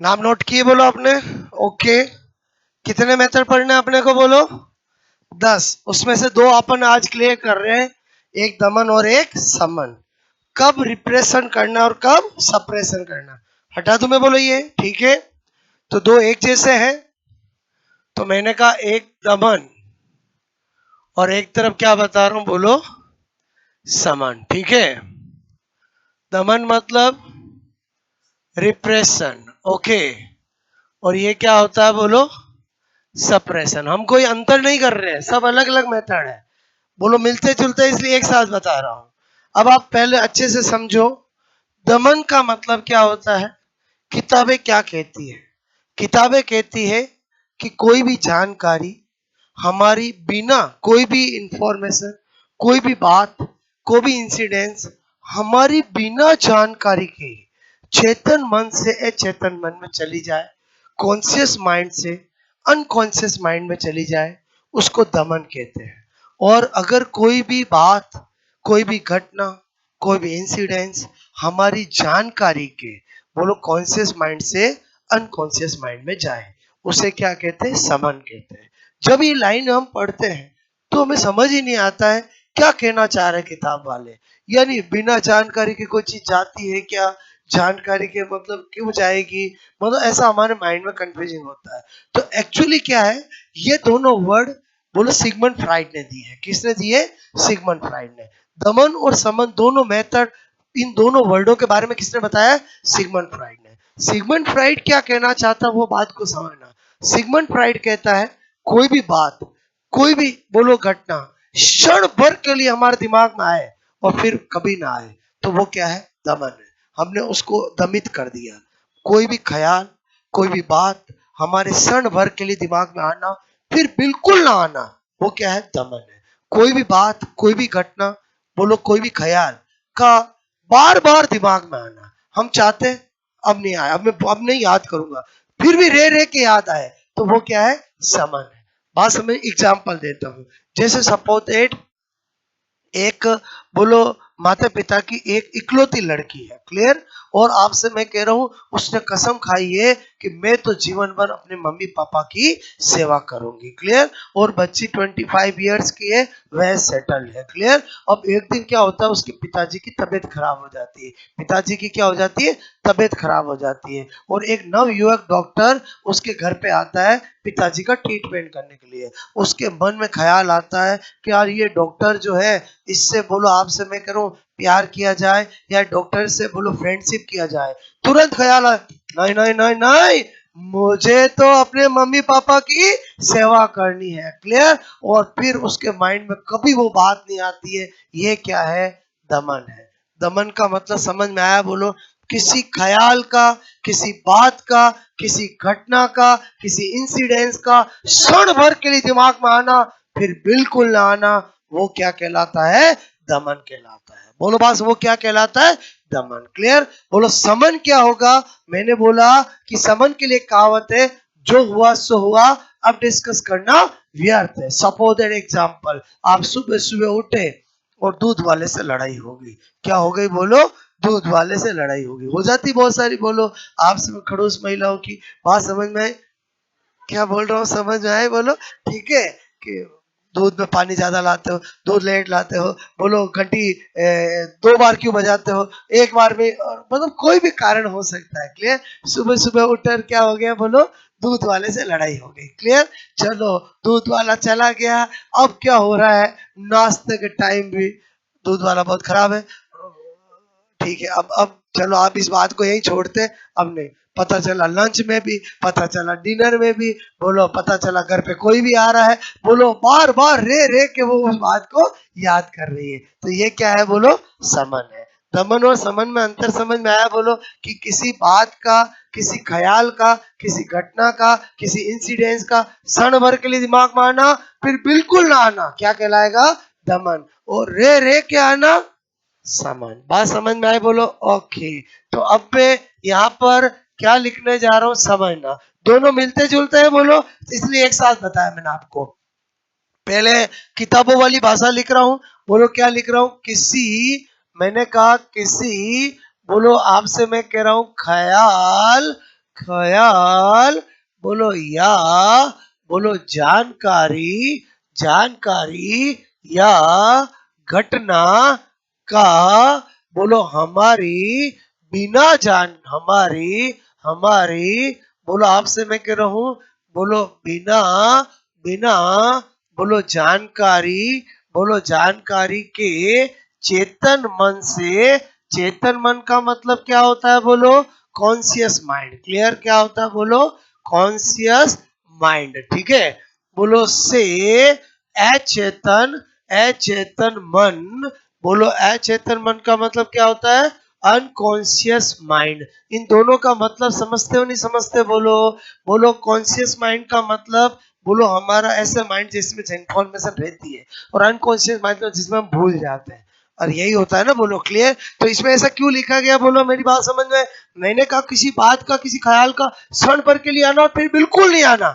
नाम नोट किए बोलो आपने? ओके। कितने मेथड पढ़ने अपने को बोलो? 10। उसमें से 2 अपन आज क्लियर कर रहे हैं, एक दमन और एक समन। कब रिप्रेशन करना और कब सप्रेशन करना, हटा दूं मैं बोलो ये, ठीक है? तो 2 एक जैसे हैं, तो मैंने कहा एक दमन और एक तरफ क्या बता रहा हूं बोलो, समन, ठीक है? दमन मतलब रिप्रेशन, ओके, और ये क्या होता है बोलो, सप्रेशन। हम कोई अंतर नहीं कर रहे हैं, सब अलग अलग मेथड है बोलो, मिलते जुलते, इसलिए एक साथ बता रहा हूं। अब आप पहले अच्छे से समझो, दमन का मतलब क्या होता है। किताबें क्या कहती है? किताबें कहती है कि कोई भी जानकारी हमारी बिना, कोई भी इंफॉर्मेशन, कोई भी बात, कोई भी इंसिडेंस हमारी बिना जानकारी के चेतन मन से अचेतन मन में चली जाए, कॉन्शियस माइंड से अनकॉन्शियस माइंड में चली जाए, उसको दमन कहते हैं। और अगर कोई भी बात, कोई भी घटना, कोई भी इंसिडेंस हमारी जानकारी के बोलो कॉन्शियस माइंड से अनकॉन्शियस माइंड में जाए, उसे क्या कहते हैं, समन कहते हैं। जब ये लाइन हम पढ़ते हैं तो हमें समझ ही नहीं आता है क्या कहना चाह रहे किताब वाले। यानी बिना जानकारी के कोई चीज जाती है क्या, जानकारी के मतलब क्यों जाएगी, मतलब ऐसा हमारे माइंड में कंफ्यूजिंग होता है। तो एक्चुअली क्या है, ये दोनों वर्ड बोलो सिगमंड फ्राइड ने दिए हैं। किसने दिए? सिगमंड फ्राइड ने। दमन और समन दोनों मेथड, इन दोनों वर्डों के बारे में किसने बताया? सिगमंड फ्राइड ने। सिगमंड फ्राइड क्या कहना चाहता, वो बात को समझना। सिगमंड फ्राइड कहता है कोई भी बात, कोई भी बोलो घटना क्षण भर के लिए हमारे दिमाग में आए और फिर कभी ना आए, तो वो क्या है? दमन है। हमने उसको दमित कर दिया। कोई भी ख्याल, कोई भी बात हमारे क्षण भर के लिए दिमाग में आना फिर बिल्कुल ना आना, वो क्या है? दमन है। कोई भी बात, कोई भी घटना बोलो, कोई भी ख्याल का बार बार दिमाग में आना, हम चाहते अब नहीं आया, अब नहीं याद करूंगा, फिर भी रह के याद आए, तो वो क्या है? समन है। बात समझ? एग्जाम्पल देता हूँ, जैसे सपोज एक बोलो माता पिता की एक इकलौती लड़की है, क्लियर, और आपसे मैं कह रहा हूं उसने कसम खाई है कि मैं तो जीवन भर अपने मम्मी पापा की सेवा करूंगी, क्लियर, और बच्ची 25 इयर्स की है, वह सेटल्ड है, क्लियर। अब एक दिन क्या होता है, उसके पिताजी की तबीयत खराब हो जाती है, पिताजी की क्या हो जाती है? तबीयत खराब हो जाती है, और एक नव युवक डॉक्टर उसके घर पे आता है पिताजी का ट्रीटमेंट करने के लिए। उसके मन में ख्याल आता है कि यार ये डॉक्टर जो है, इससे बोलो आपसे मैं करूं प्यार किया जाए, या डॉक्टर से बोलो फ्रेंडशिप किया जाए। तुरंत ख्याल आए, नहीं नहीं नहीं नहीं, मुझे तो अपने मम्मी पापा की सेवा करनी है, क्लियर। और फिर उसके माइंड में कभी वो बात नहीं आती है। ये क्या है? दमन है। दमन का मतलब समझ में आया बोलो? किसी ख्याल का, किसी बात का, किसी घटना का, किसी इंसिडेंस का क्षण भर के लिए दिमाग में आना फिर बिल्कुल ना आना, वो क्या कहलाता है? दमन कहलाता है। बोलो बास, वो क्या कहलाता है? दमन, क्लियर। बोलो समन क्या होगा? मैंने बोला कि समन के लिए कहावत है, जो हुआ सो हुआ, अब डिस्कस करना व्यर्थ है। सपोज एन एग्जाम्पल, आप सुबह सुबह उठे और दूध वाले से लड़ाई हो गई। क्या हो गई बोलो? दूध वाले से लड़ाई हो गई। हो जाती बहुत सारी बोलो आपसे में खड़ूस महिलाओं की। बात समझ में? क्या बोल रहा हूँ समझ में आए बोलो? ठीक है कि दूध में पानी ज्यादा लाते हो, दूध लेट लाते हो, बोलो घंटी 2 बार क्यों बजाते हो, एक बार में, और मतलब कोई भी कारण हो सकता है, क्लियर। सुबह सुबह उठकर क्या हो गया बोलो? दूध वाले से लड़ाई हो गई, क्लियर। चलो दूध वाला चला गया, अब क्या हो रहा है? नाश्ते के टाइम भी दूध वाला बहुत खराब है, ठीक है। अब चलो आप इस बात को यही छोड़ते, अब नहीं, पता चला लंच में भी, पता चला डिनर में भी, बोलो पता चला घर पे कोई भी आ रहा है, बोलो बार बार रे के वो उस बात को याद कर रही है, तो ये क्या है बोलो? समन है। दमन और समन में अंतर समझ में आया बोलो? कि किसी बात का, किसी ख्याल का, किसी घटना का, किसी इंसिडेंस का क्षण भर के लिए दिमाग में आना फिर बिल्कुल ना आना, क्या कहलाएगा? दमन। और रे के आना, समन। बात समझ में आए बोलो? ओके। तो अब मैं यहाँ पर क्या लिखने जा रहा हूँ समझना, दोनों मिलते जुलते हैं बोलो, इसलिए एक साथ बताया मैंने आपको। पहले किताबों वाली भाषा लिख रहा हूँ, बोलो क्या लिख रहा हूँ? किसी, मैंने कहा किसी, बोलो आपसे मैं कह रहा हूँ ख्याल ख्याल बोलो या बोलो जानकारी जानकारी या घटना का बोलो हमारी बिना जान हमारी हमारी बोलो आपसे मैं कह रहा हूं बोलो बिना बिना बोलो जानकारी के चेतन मन का मतलब क्या होता है बोलो कॉन्शियस माइंड क्लियर क्या होता है बोलो कॉन्शियस माइंड ठीक है बोलो से अचेतन अचेतन मन बोलो अचेतन मन का मतलब क्या होता है अनकॉन्शियस माइंड इन दोनों का मतलब समझते हो नहीं समझते बोलो बोलो कॉन्शियस माइंड का मतलब बोलो हमारा ऐसा माइंड जिसमें इंफॉर्मेशन रहती है और अनकॉन्शियस माइंड जिसमें हम भूल जाते हैं और यही होता है ना बोलो क्लियर तो इसमें ऐसा क्यों लिखा गया बोलो मेरी बात समझ में मैंने कहा किसी बात का किसी ख्याल का क्षण भर के लिए आना और फिर बिल्कुल नहीं आना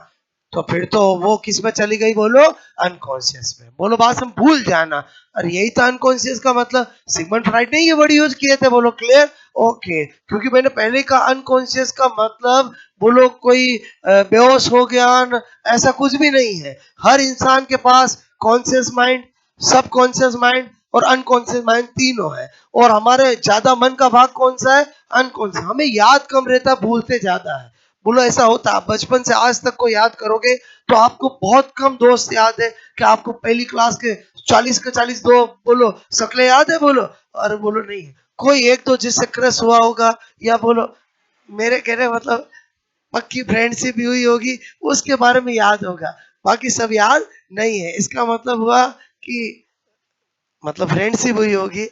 तो फिर तो वो किस में चली गई बोलो अनकॉन्शियस में बोलो बात हम भूल जाना और यही तो अनकॉन्शियस का मतलब सिगमंड फ्राइड ने ये वर्ड यूज किए थे बोलो क्लियर ओके क्योंकि मैंने पहले कहा अनकॉन्शियस का मतलब बोलो कोई बेहोश हो गया ऐसा कुछ भी नहीं है हर इंसान के पास कॉन्शियस माइंड सब कॉन्शियस माइंड और अनकॉन्शियस माइंड तीनों है और हमारे ज्यादा मन का भाग कौन सा है अनकॉन्शियस हमें याद कम रहता भूलते ज्यादा है बोलो ऐसा होता है बचपन से आज तक को याद करोगे तो आपको बहुत कम दोस्त याद है कि आपको पहली क्लास के 40 के 40 दो बोलो शक्लें याद है बोलो अरे बोलो नहीं है कोई एक दो जिससे क्रश हुआ होगा या बोलो मेरे कहने मतलब पक्की फ्रेंडशिप भी हुई होगी उसके बारे में याद होगा बाकी सब याद नहीं है इसका मतलब हुआ कि मतलब फ्रेंडशिप हुई होगी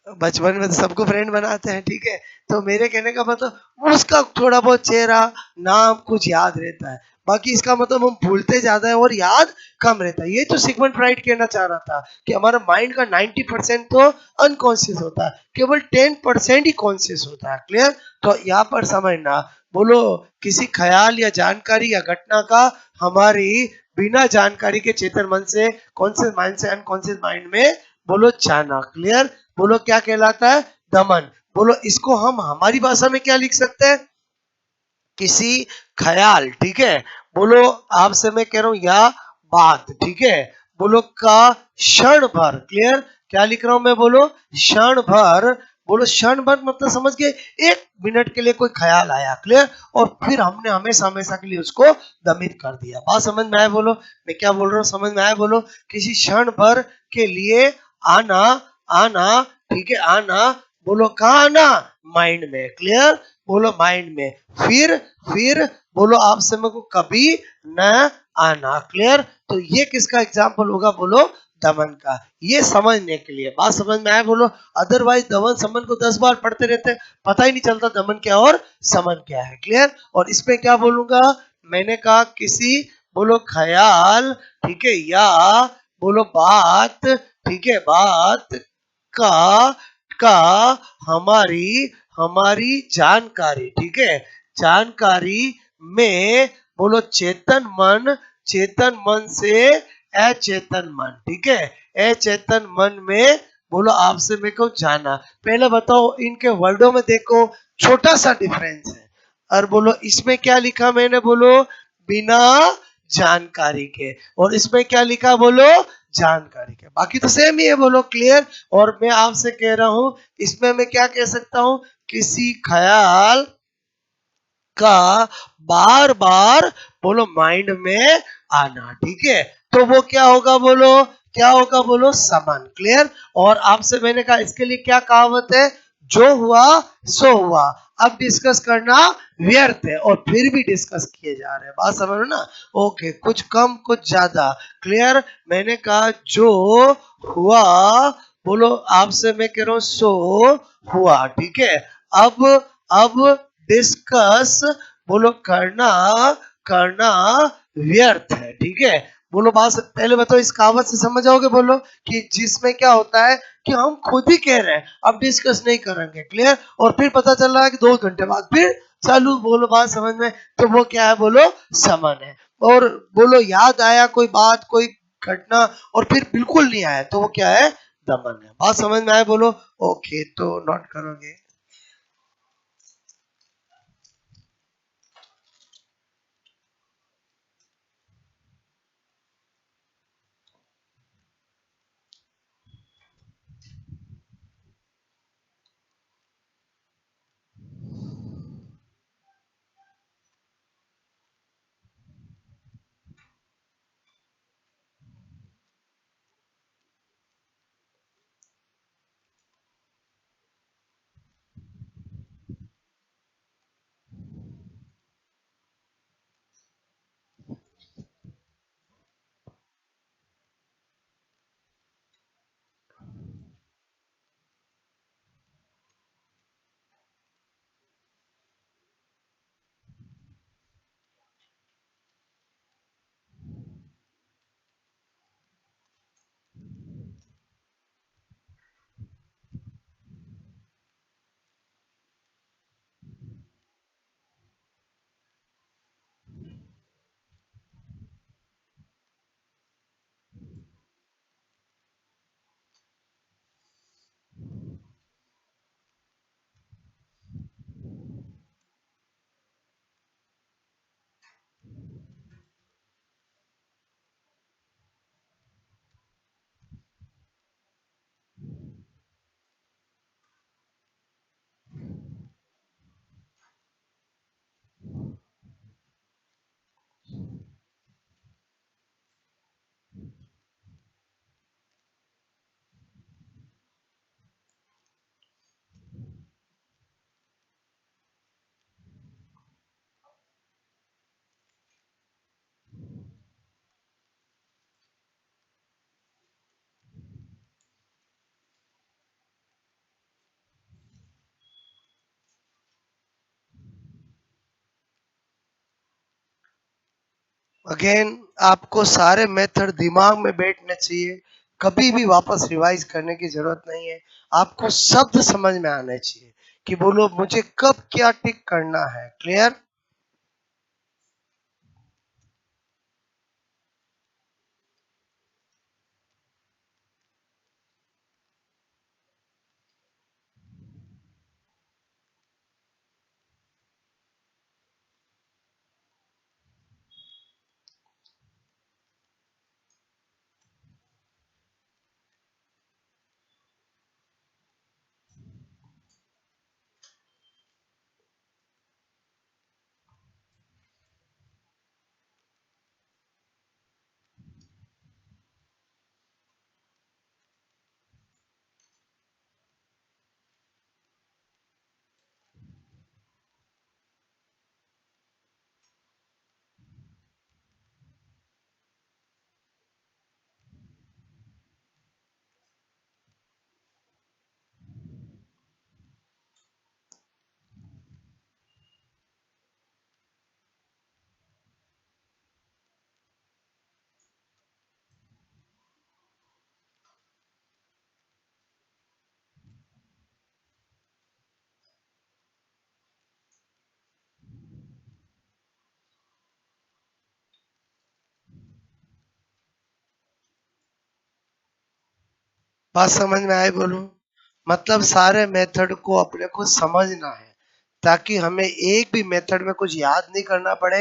बचपन में तो सबको फ्रेंड बनाते हैं ठीक है तो मेरे कहने का मतलब उसका थोड़ा बहुत चेहरा नाम कुछ याद रहता है बाकी इसका मतलब हम भूलते ज्यादा है और याद कम रहता है ये तो सिगमंड फ्राइड कहना चाह रहा था कि हमारा माइंड का 90% तो अनकॉन्शियस होता है केवल 10% ही कॉन्शियस होता है क्लियर तो यहाँ पर समझना बोलो किसी ख्याल या जानकारी या घटना का हमारी बिना जानकारी के चेतन मन से कॉन्शियस माइंड से अनकॉन्शियस माइंड में बोलो जाना क्लियर बोलो क्या कहलाता है दमन बोलो इसको हम हमारी भाषा में क्या लिख सकते हैं किसी ख्याल ठीक है बोलो आपसे मैं कह रहा हूं या बात ठीक है बोलो का क्षण भर क्लियर क्या लिख रहा हूं मैं बोलो क्षण भर मतलब समझ के 1 मिनट के लिए कोई ख्याल आया क्लियर और फिर हमने हमेशा हमेशा के लिए उसको दमित कर दिया बात समझ में आया बोलो मैं क्या बोल रहा हूँ समझ में आया बोलो किसी क्षण भर के लिए आना आना ठीक है आना बोलो कहाँ आना माइंड में क्लियर बोलो माइंड में फिर बोलो आप समय को कभी न आना क्लियर तो ये किसका एग्जाम्पल होगा बोलो दमन का ये समझने के लिए बात समझ में आया बोलो अदरवाइज दमन समन को 10 बार पढ़ते रहते पता ही नहीं चलता दमन क्या और समन क्या है क्लियर और इसमें क्या बोलूंगा मैंने कहा किसी बोलो ख्याल ठीक है या बोलो बात ठीक है बात का का हमारी हमारी जानकारी ठीक है जानकारी में बोलो चेतन मन से अचेतन मन ठीक है अचेतन मन में बोलो आपसे मेरे को जाना पहले बताओ इनके वर्डों में देखो छोटा सा डिफरेंस है और बोलो इसमें क्या लिखा मैंने बोलो बिना जानकारी के और इसमें क्या लिखा बोलो जानकारी के बाकी तो सेम ही है बोलो क्लियर और मैं आपसे कह रहा हूं इसमें मैं क्या कह सकता हूं किसी ख्याल का बार बार बोलो माइंड में आना ठीक है तो वो क्या होगा बोलो क्या होगा बोलो समन क्लियर और आपसे मैंने कहा इसके लिए क्या कहावत है जो हुआ सो हुआ अब डिस्कस करना व्यर्थ है और फिर भी डिस्कस किए जा रहे हैं बात समझ लो ना ओके कुछ कम कुछ ज्यादा क्लियर मैंने कहा जो हुआ बोलो आपसे मैं कह रहा हूं सो हुआ ठीक है अब डिस्कस बोलो करना करना व्यर्थ है ठीक है बोलो बात पहले बताओ इस कहावत से समझ आओगे बोलो कि जिसमें क्या होता है कि हम खुद ही कह रहे हैं अब डिस्कस नहीं करेंगे क्लियर और फिर पता चल रहा है कि 2 घंटे बाद फिर चालू बोलो बात समझ में तो वो क्या है बोलो समन है और बोलो याद आया कोई बात कोई घटना और फिर बिल्कुल नहीं आया तो वो क्या है दमन है बात समझ में आया बोलो ओके तो नोट करोगे अगेन आपको सारे मेथड दिमाग में बैठने चाहिए, कभी भी वापस रिवाइज करने की जरूरत नहीं है। आपको शब्द समझ में आने चाहिए कि बोलो मुझे कब क्या टिक करना है। क्लियर? बात समझ में आई बोलो? मतलब सारे मेथड को अपने को समझना है ताकि हमें एक भी मेथड में कुछ याद नहीं करना पड़े।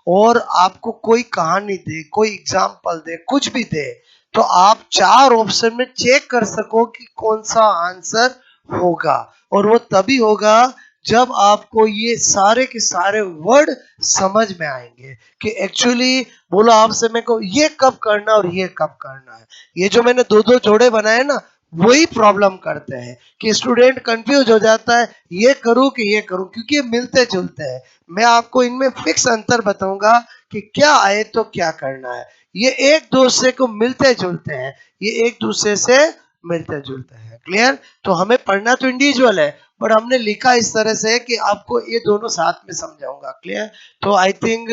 और आपको कोई कहानी दे, कोई एग्जाम्पल दे, कुछ भी दे, तो आप चार ऑप्शन में चेक कर सको कि कौन सा आंसर होगा। और वो तभी होगा जब आपको ये सारे के सारे वर्ड समझ में आएंगे कि एक्चुअली बोलो आपसे मेरे को ये कब करना और ये कब करना है। ये जो मैंने दो दो जोड़े बनाए ना, वही प्रॉब्लम करते हैं कि स्टूडेंट कंफ्यूज हो जाता है ये करूं कि ये करूं, क्योंकि ये मिलते जुलते हैं। मैं आपको इनमें फिक्स अंतर बताऊंगा कि क्या आए तो क्या करना है। ये एक दूसरे को मिलते जुलते हैं, ये एक दूसरे से मिलते जुलते हैं। क्लियर? तो हमें पढ़ना तो इंडिविजुअल है, बट हमने लिखा इस तरह से कि आपको ये दोनों साथ में समझाऊंगा। क्लियर? तो आई थिंक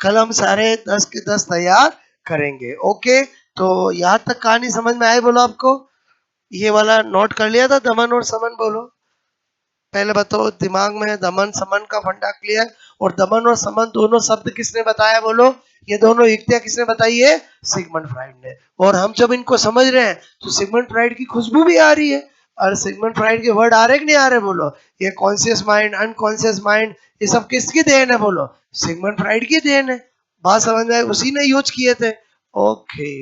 कल हम सारे 10 के 10 तैयार करेंगे। ओके? तो यहाँ तक कहानी समझ में आई बोलो आपको? ये वाला नोट कर लिया था, दमन और समन बोलो? पहले बताओ दिमाग में दमन समन का फंडा क्लियर? और दमन और समन दोनों शब्द किसने बताया बोलो? ये दोनों युक्तियां किसने बताई है? सिगमंड फ्राइड ने। और हम जब इनको समझ रहे हैं तो सिगमंड फ्राइड की खुशबू भी आ रही है। और सिगमंड फ्राइड के वर्ड आ रहे कि नहीं आ रहे बोलो? ये कॉन्शियस माइंड, अनकॉन्शियस माइंड, ये सब किसकी देन है बोलो? सिगमंड फ्राइड की देन है। बात समझ में आई? उसी ने यूज किए थे। ओके।